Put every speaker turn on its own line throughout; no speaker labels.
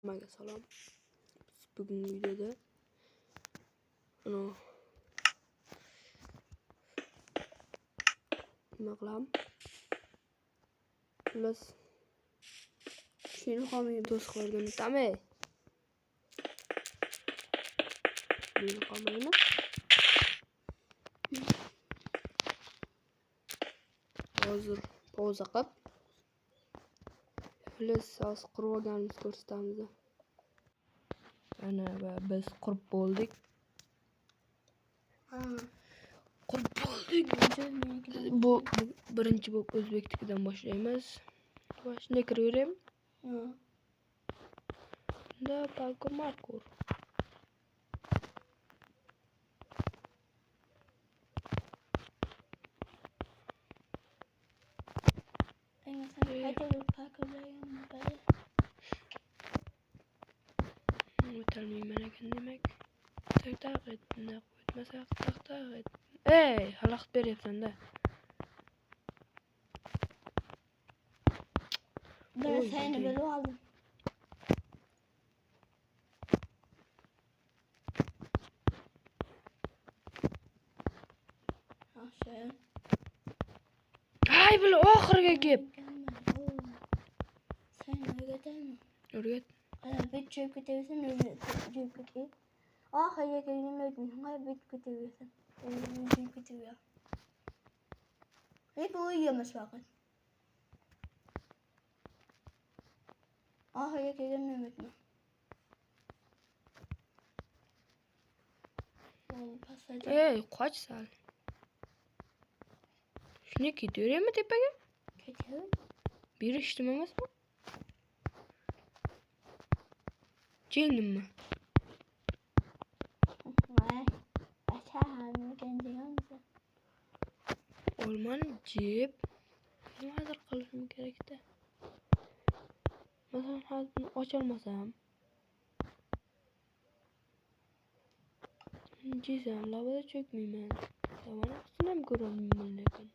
Hammaga salom. Bugungi videoda nima qilamiz? Xullas shuni qolmay do'st qilgan tamay. Buni qolmaymi? Hozir pauza qilib xullas sos qurib olganimizni ko'rsatamiz. Ana va biz qurib bo'ldik. Qurib bo'ldik. Bu birinchi bo'lib o'zbeknikidan boshlaymiz. Boshida kiraveraymi? Da parkur. O'tolmayman ekan demak. Tak et, bunday qo'ymasak tak et. Ey, xalaqit beryapsan-da.
Ben seni böyle aldım. Aşağı.
Ay, bu oxirga kelib.
Sen öğretmen.
O'rgat.
Ana bir çöp götürürsen öyle çöp götür. Hayır gelin öğretmen. Hayır bir götürürsen. Çöp götürüyor. Hep uyuyormuş bakın. Hayır gelin öğretmen.
Ey, qoch sal. Shuni ketaveraymi tepaga?
Ketaver.
Bir ishtim emasmi? Jengimmi? Olmani jeb. Nimadir qilishim kerak-da. Masalan, hozir buni ocholmasam. Jizam, lavada cho'kmayman. Lavani ustini ham ko'rolmayman lekin.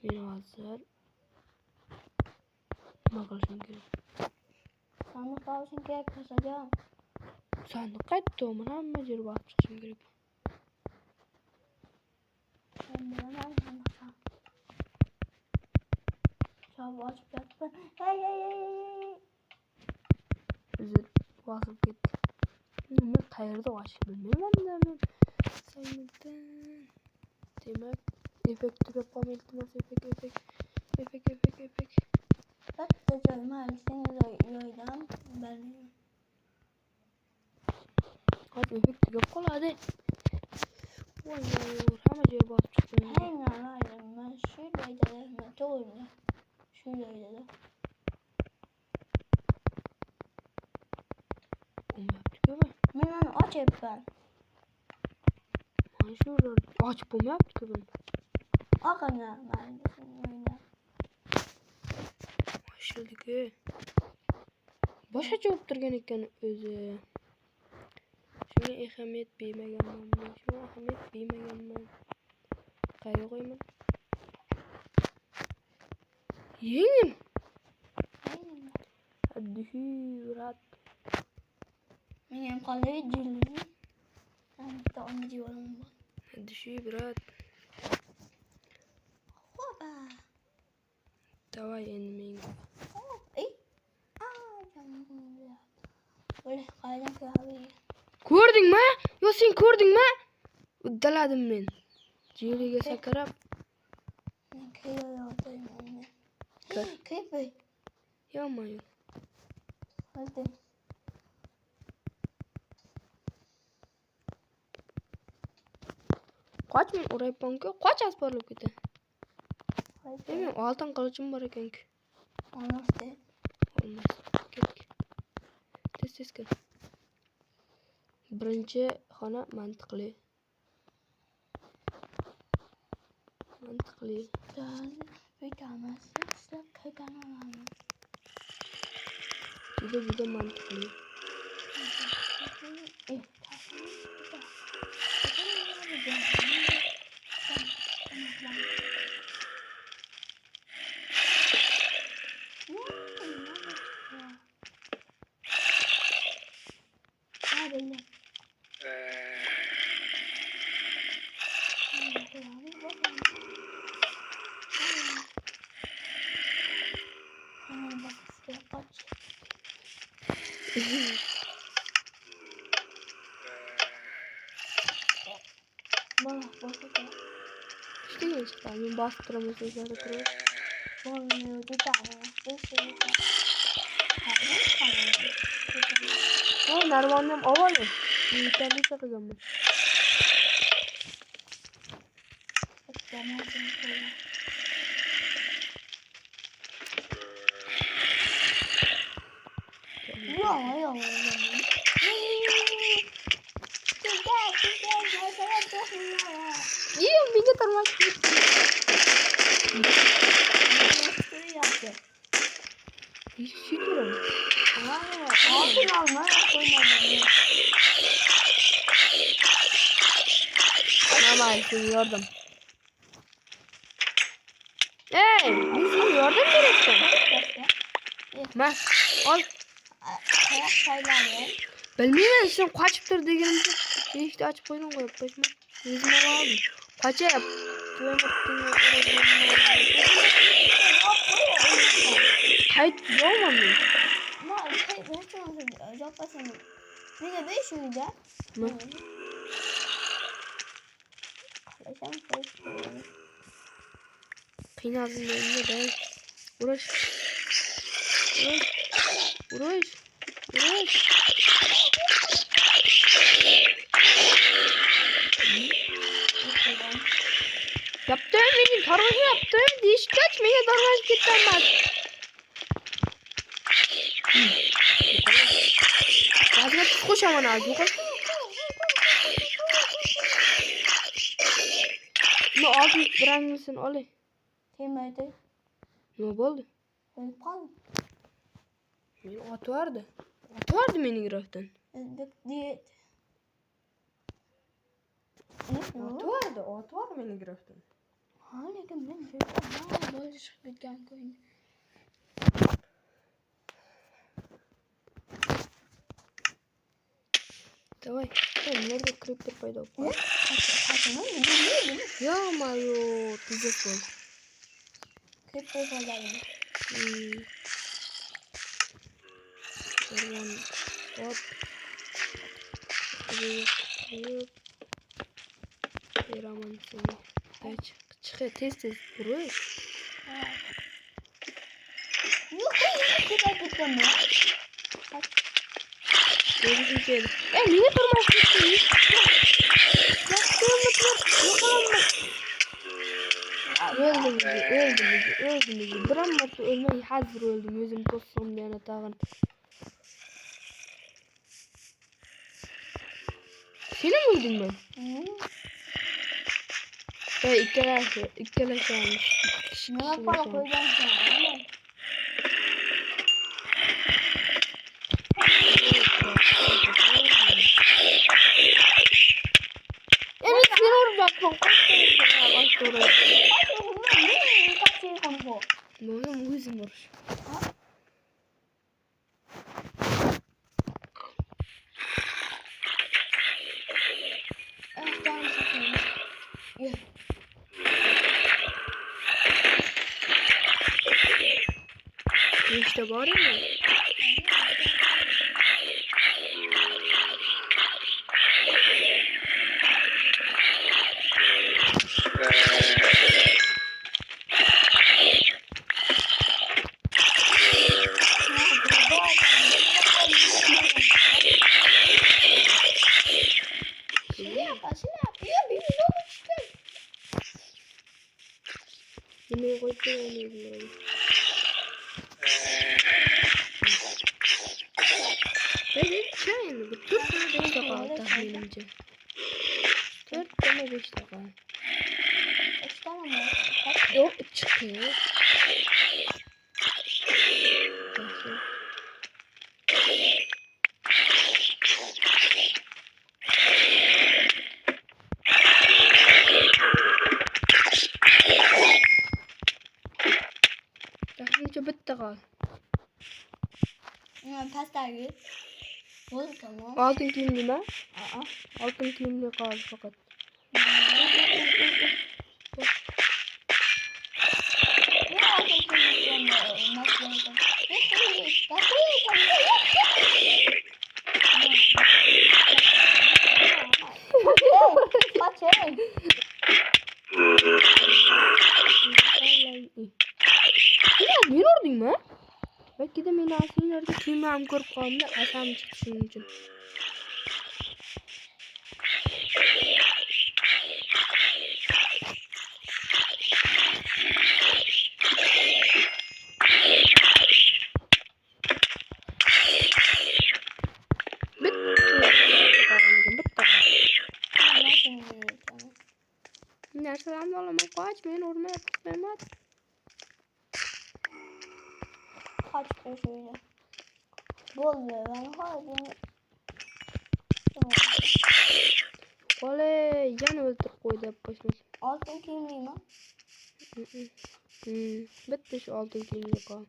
Men hozir nima qilishim kerak?
Sandık alışın gerek kasacağım.
Sandiq qayerda? Hamma yerga borib chiqishim kerak.
Ben bana sandık al. Çabuk açıp yaptım. Hey.
Üzr, bosib ketdi. Nima qayerda ochishni bilmayman-da men. Saymidan. Demak, effekt tugab qolmaydi. Effekt.
Bak da canım abi seni yoydum. Ben
hadi effekt tugab qoladi. Voy, hamma joyga bosib chiqdim.
hey normalim ben şuradaydı Ahmet doğru. Şuradaydı.
Olmayapti-ku.
Ben onu açıp ben.
Mana shu ochib bo'lmayapti-ku buni.
Akana ben oyna.
Ochildi-ku. Boshqacha bo'lib turgan ekan o'zi. Shunga ahamiyat bermaganman. Qayerga qo'yaman? Yengim. Durat.
Benim kalori cildi. Ben de onu diyorum bak.
Durat.
Hopa.
Давай endi menga.
Ey. Canım ya. Böyle kaydan kahve.
Ko'rdingmi? Yo, sen ko'rdingmi? Uddaladim men. Jeliga sakrab.
Ben kıyıyor yordayım anne. Kıyıp.
Yo'mayın.
Hadi.
Qoch men urayapman-ku. Qoch asparlab ketdi.
Hadi.
Men oltin qilichim bor ekan-ku.
Olmaz de.
Olmaz. Ketdik. Tez kir. Birinchi xona mantiqli.
Bir tanesi işte kaydanamam.
Juda mantiqli.
belli. Kaç. Bak.
İşte gençler ben bastıramıyorsun zaten.
Olmuyor bir tane. Bir şey.
Ha Narvan'ım avalı. İnternet takacağım ben.
Yok.
İyi bir de tarmak. Hiç şey durum.
Altın alma koymadım.
Normal seni yordum. Hey, biz seni yordum gerekten. Ben al.
Hayat sayıları.
Bilmiyorum sen kaçıptır diyelim. İşte açıp koydum koyup başıma. Yüzüme aldım. Kaça yap. Kayıt yok mu?
Ama ben sana çok basit. Bir de 500 de.
Ne? Kıynazın önünde de. Uğraş. Yaptım benim tarhası yaptım. Diş kaçmaya tarhası gitmez. Ağzına koş aman ağzına koş. Ne aldın bırakmışsın olay.
Temelde.
Ne oldu?
Yapalım.
Benim at vardı. At vardı Minecraft'tan.
Diyet.
At vardı Minecraft'tan.
Hala kim ne? Böyle çıkıp koyun.
Давай. Nerede creeper payda oldu?
Ne? Kaçın mı?
Ya Mario. Pizza var.
Creeper paylaşım.
Tamam. Hop. Bir aman seni. Çıkıyor tez vuruyor.
Yok ya.
Böyle bir şey. Niye durmazsın? Öldüm. Bir an baktı ölmeyi hazır öldüm. Yüzüm tossam diye tağın. Seni mi öldüm ben? İkkeleş almış.
Ne yapalım koyacağım sana.
Evet seni vuracaktım. Kaç oraya.
Kaç şey konuşuyor.
Ne oluyor mu yüzüm vuruş. İşte var mı? Yine koydum. Evet çayını bu 4 tane 5 dakika tahminimce. 4 tane 5 dakika. Yok çıkıyor. Tahminimce bitti gal.
Pasta gibi. Oldu tamam.
Altın kiyimli mi?
Aa.
Altın kiyimli kaldı fakat.
Ne altın kıymetlerini nasıl oldu? Kaçayım.
Biraz ben ordun mu? Belki de beni aslında nerede kıyımam görüp kalımda asam çıktı şunun için. Nersadan olamam kaç men ormana tutmam.
Kaç şöyle. Bol ver ben hadi.
Oley yan öldürüp koydu hep başına.
Altın kimliğim ha?
Bitti şu altın kiyimli kal.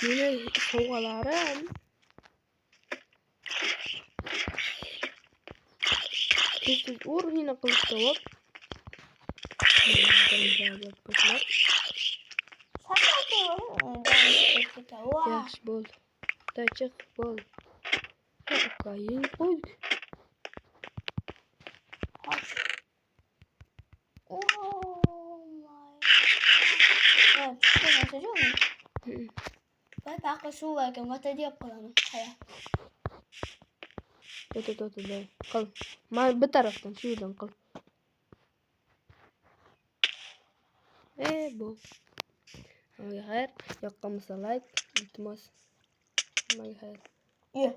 Yine soğalarım. Siz vur yine kılıçta var. Yaxşı bol. Da çık bol. Kayın koy.
Oh my. Evet, çok mesaj olmuş. Ben bakın su varken vata diye yapalım. Hayır.
Dur. Kal. Bir taraftan şuradan kal. Bu. Hayır. Yakkamıza like. Iltimos. Hayır.